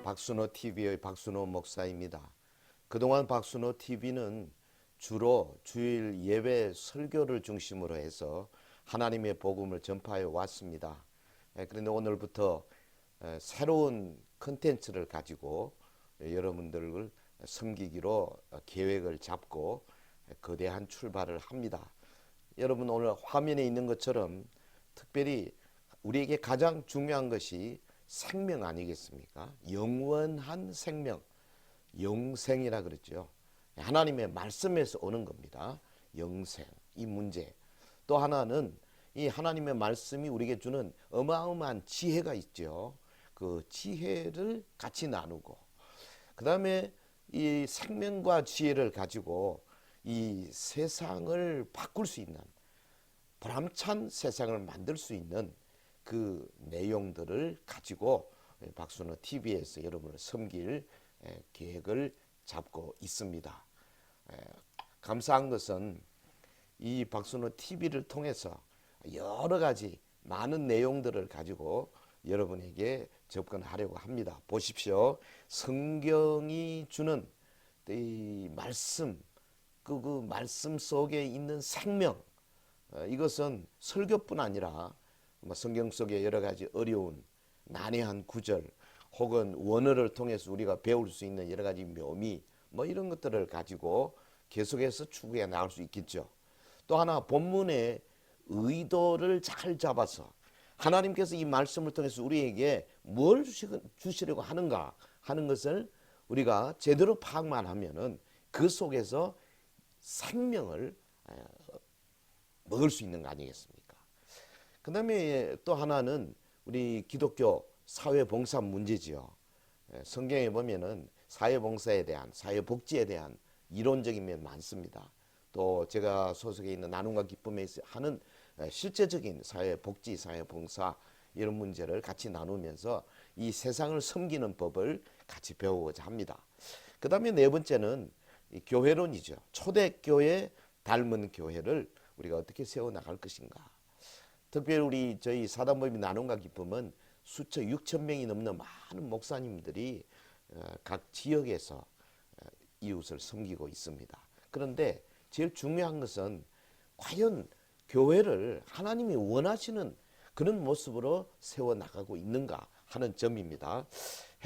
박순호 TV의 박순호 목사입니다. 그동안 박순호 TV는 주로 주일 예배 설교를 중심으로 해서 하나님의 복음을 전파해 왔습니다. 그런데 오늘부터 새로운 컨텐츠를 가지고 여러분들을 섬기기로 계획을 잡고 거대한 출발을 합니다. 여러분 오늘 화면에 있는 것처럼 특별히 우리에게 가장 중요한 것이 생명 아니겠습니까? 영원한 생명, 영생이라 그랬죠. 하나님의 말씀에서 오는 겁니다. 영생, 이 문제. 또 하나는 이 하나님의 말씀이 우리에게 주는 어마어마한 지혜가 있죠. 그 지혜를 같이 나누고, 그 다음에 이 생명과 지혜를 가지고 이 세상을 바꿀 수 있는, 보람찬 세상을 만들 수 있는 그 내용들을 가지고 박순호 TV에서 여러분을 섬길 계획을 잡고 있습니다. 감사한 것은 이 박순호 TV를 통해서 여러 가지 많은 내용들을 가지고 여러분에게 접근하려고 합니다. 보십시오. 성경이 주는 이 말씀, 그 말씀 속에 있는 생명, 이것은 설교뿐 아니라 성경 속에 여러 가지 어려운 난해한 구절 혹은 원어를 통해서 우리가 배울 수 있는 여러 가지 묘미 이런 것들을 가지고 계속해서 추구해 나갈 수 있겠죠. 또 하나 본문의 의도를 잘 잡아서 하나님께서 이 말씀을 통해서 우리에게 뭘 주시려고 하는가 하는 것을 우리가 제대로 파악만 하면은 그 속에서 생명을 먹을 수 있는 거 아니겠습니까? 그 다음에 또 하나는 우리 기독교 사회봉사 문제지요. 성경에 보면은 사회봉사에 대한, 사회복지에 대한 이론적인 면이 많습니다. 또 제가 소속해 있는 나눔과 기쁨에 하는 실제적인 사회복지, 사회봉사 이런 문제를 같이 나누면서 이 세상을 섬기는 법을 같이 배우고자 합니다. 그 다음에 네 번째는 교회론이죠. 초대교회 닮은 교회를 우리가 어떻게 세워나갈 것인가. 특별히 저희 사단법인 나눔과 기쁨은 수천 6천 명이 넘는 많은 목사님들이 각 지역에서 이웃을 섬기고 있습니다. 그런데 제일 중요한 것은 과연 교회를 하나님이 원하시는 그런 모습으로 세워나가고 있는가 하는 점입니다.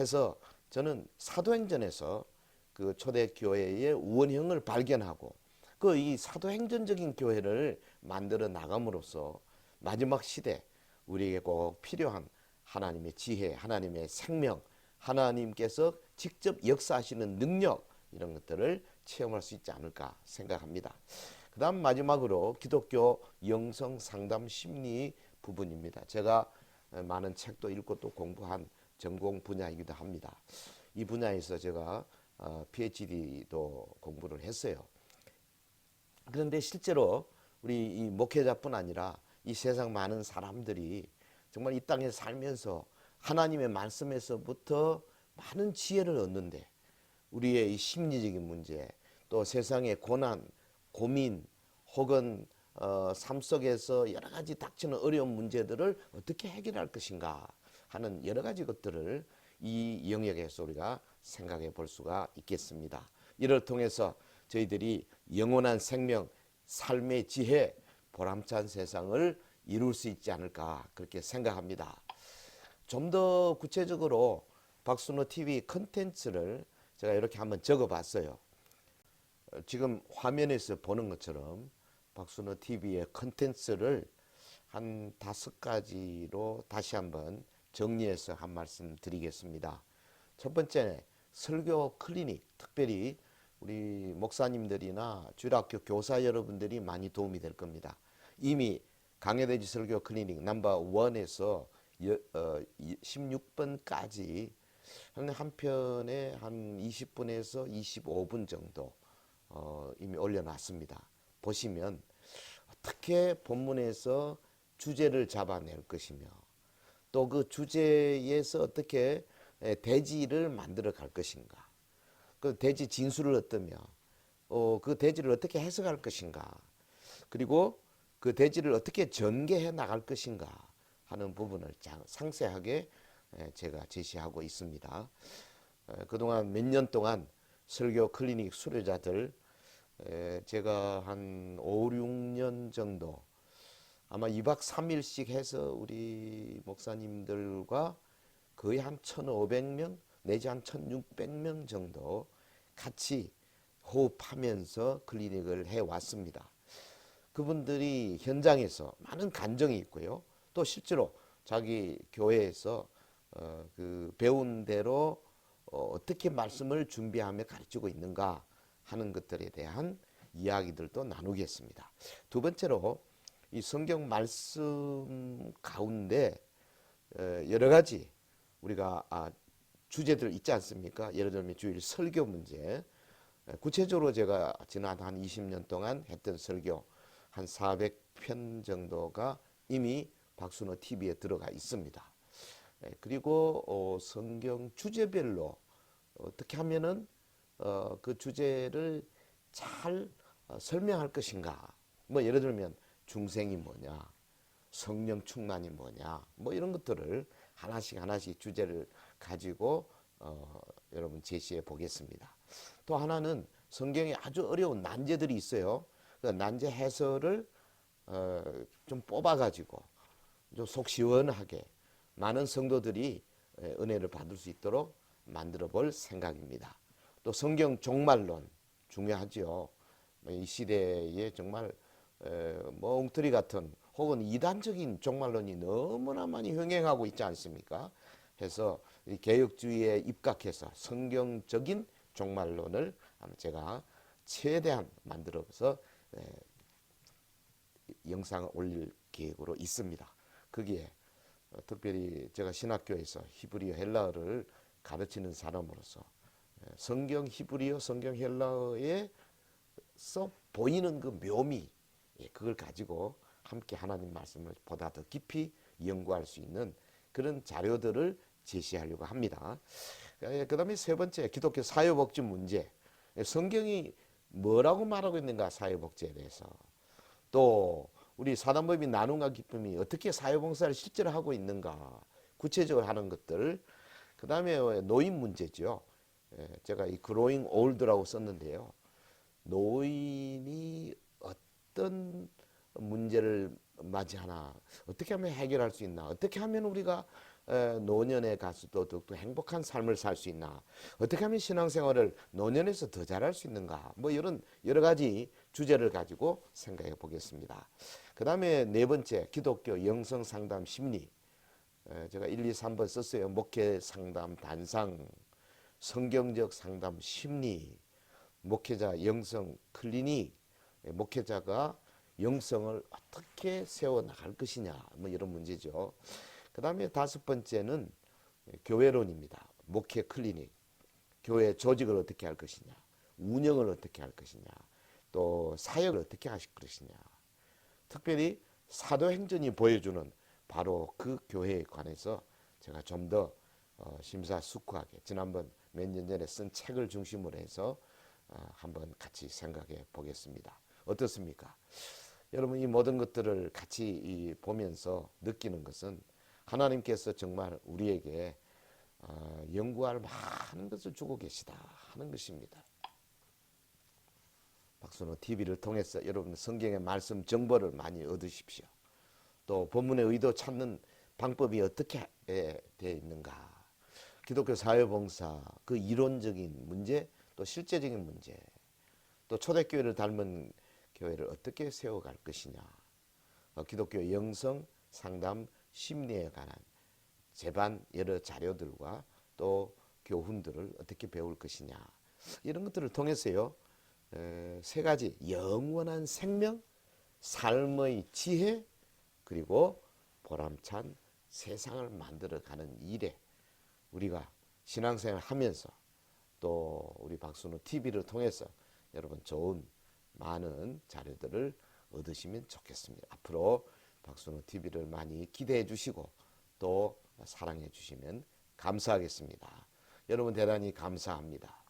해서 저는 사도행전에서 그 초대교회의 원형을 발견하고 그 이 사도행전적인 교회를 만들어 나감으로써 마지막 시대 우리에게 꼭 필요한 하나님의 지혜, 하나님의 생명, 하나님께서 직접 역사하시는 능력 이런 것들을 체험할 수 있지 않을까 생각합니다. 그 다음 마지막으로 기독교 영성 상담 심리 부분입니다. 제가 많은 책도 읽고 또 공부한 전공 분야이기도 합니다. 이 분야에서 제가 PhD도 공부를 했어요. 그런데 실제로 우리 이 목회자뿐 아니라 이 세상 많은 사람들이 정말 이 땅에 살면서 하나님의 말씀에서부터 많은 지혜를 얻는데 우리의 이 심리적인 문제 또 세상의 고난, 고민 혹은 삶 속에서 여러 가지 닥치는 어려운 문제들을 어떻게 해결할 것인가 하는 여러 가지 것들을 이 영역에서 우리가 생각해 볼 수가 있겠습니다. 이를 통해서 저희들이 영원한 생명, 삶의 지혜, 보람찬 세상을 이룰 수 있지 않을까 그렇게 생각합니다. 좀 더 구체적으로 박순호 TV 컨텐츠를 제가 이렇게 한번 적어봤어요. 지금 화면에서 보는 것처럼 박순호 TV의 컨텐츠를 한 5가지로 다시 한번 정리해서 한 말씀 드리겠습니다. 첫 번째, 설교 클리닉, 특별히 우리 목사님들이나 주일학교 교사 여러분들이 많이 도움이 될 겁니다. 이미 강해대지 설교 클리닉 넘버 1에서 16번까지 한 편에 한 20분에서 25분 정도 이미 올려놨습니다. 보시면 어떻게 본문에서 주제를 잡아낼 것이며 또 그 주제에서 어떻게 대지를 만들어 갈 것인가, 그 대지 진술을 어떠며 그 대지를 어떻게 해석할 것인가, 그리고 그 대지를 어떻게 전개해 나갈 것인가 하는 부분을 상세하게 제가 제시하고 있습니다. 그동안 몇 년 동안 설교 클리닉 수료자들 제가 한 5, 6년 정도 아마 2박 3일씩 해서 우리 목사님들과 거의 한 1,500명 내지 한 1,600명 정도 같이 호흡하면서 클리닉을 해왔습니다. 그분들이 현장에서 많은 간증이 있고요. 또 실제로 자기 교회에서 그 배운 대로 어떻게 말씀을 준비하며 가르치고 있는가 하는 것들에 대한 이야기들도 나누겠습니다. 두 번째로 이 성경 말씀 가운데 여러 가지 우리가 주제들 있지 않습니까? 예를 들면 주일 설교 문제. 구체적으로 제가 지난 한 20년 동안 했던 설교 한 400편 정도가 이미 박순호 TV에 들어가 있습니다. 그리고 성경 주제별로 어떻게 하면은 그 주제를 잘 설명할 것인가. 뭐 예를 들면 중생이 뭐냐, 성령 충만이 뭐냐, 뭐 이런 것들을 하나씩 주제를 가지고 여러분 제시해 보겠습니다. 또 하나는 성경에 아주 어려운 난제들이 있어요. 그 난제 해설을 좀 뽑아가지고 좀 속 시원하게 많은 성도들이 은혜를 받을 수 있도록 만들어 볼 생각입니다. 또 성경 종말론 중요하죠. 이 시대에 정말 뭐 엉터리 같은 혹은 이단적인 종말론이 너무나 많이 흥행하고 있지 않습니까? 해서 개혁주의에 입각해서 성경적인 종말론을 제가 최대한 만들어서 영상을 올릴 계획으로 있습니다. 거기에 특별히 제가 신학교에서 히브리어 헬라어를 가르치는 사람으로서 성경 히브리어 성경 헬라어에서 보이는 그 묘미 그걸 가지고 함께 하나님 말씀을 보다 더 깊이 연구할 수 있는 그런 자료들을 제시하려고 합니다. 그 다음에 세 번째 기독교 사회복지 문제. 성경이 뭐라고 말하고 있는가 사회복지에 대해서. 또 우리 사단법인 나눔과 기쁨이 어떻게 사회봉사를 실제로 하고 있는가 구체적으로 하는 것들. 그 다음에 노인 문제죠. 제가 이 growing old라고 썼는데요. 노인이 어떤 문제를 맞이하나, 어떻게 하면 해결할 수 있나, 어떻게 하면 우리가 노년에 가서도 더욱더 행복한 삶을 살 수 있나, 어떻게 하면 신앙생활을 노년에서 더 잘할 수 있는가, 뭐 이런 여러 가지 주제를 가지고 생각해 보겠습니다. 그 다음에 네 번째 기독교 영성 상담 심리. 제가 1, 2, 3번 썼어요. 목회 상담 단상, 성경적 상담 심리, 목회자 영성 클리닉, 목회자가 영성을 어떻게 세워나갈 것이냐, 뭐 이런 문제죠. 그 다음에 다섯 번째는 교회론입니다. 목회 클리닉, 교회 조직을 어떻게 할 것이냐, 운영을 어떻게 할 것이냐, 또 사역을 어떻게 하실 것이냐. 특별히 사도행전이 보여주는 바로 그 교회에 관해서 제가 좀 더 심사숙고하게 지난번 몇 년 전에 쓴 책을 중심으로 해서 한번 같이 생각해 보겠습니다. 어떻습니까? 여러분 이 모든 것들을 같이 보면서 느끼는 것은 하나님께서 정말 우리에게 연구할 많은 것을 주고 계시다 하는 것입니다. 박순호 TV를 통해서 여러분 성경의 말씀 정보를 많이 얻으십시오. 또 본문의 의도 찾는 방법이 어떻게 되어 있는가. 기독교 사회봉사 그 이론적인 문제 또 실제적인 문제 또 초대교회를 닮은 교회를 어떻게 세워갈 것이냐. 기독교 영성 상담 심리에 관한 제반 여러 자료들과 또 교훈들을 어떻게 배울 것이냐. 이런 것들을 통해서요. 세 가지 영원한 생명, 삶의 지혜 그리고 보람찬 세상을 만들어가는 일에 우리가 신앙생활 하면서 또 우리 박순호 TV를 통해서 여러분 좋은 많은 자료들을 얻으시면 좋겠습니다. 앞으로 박순호 TV를 많이 기대해 주시고 또 사랑해 주시면 감사하겠습니다. 여러분 대단히 감사합니다.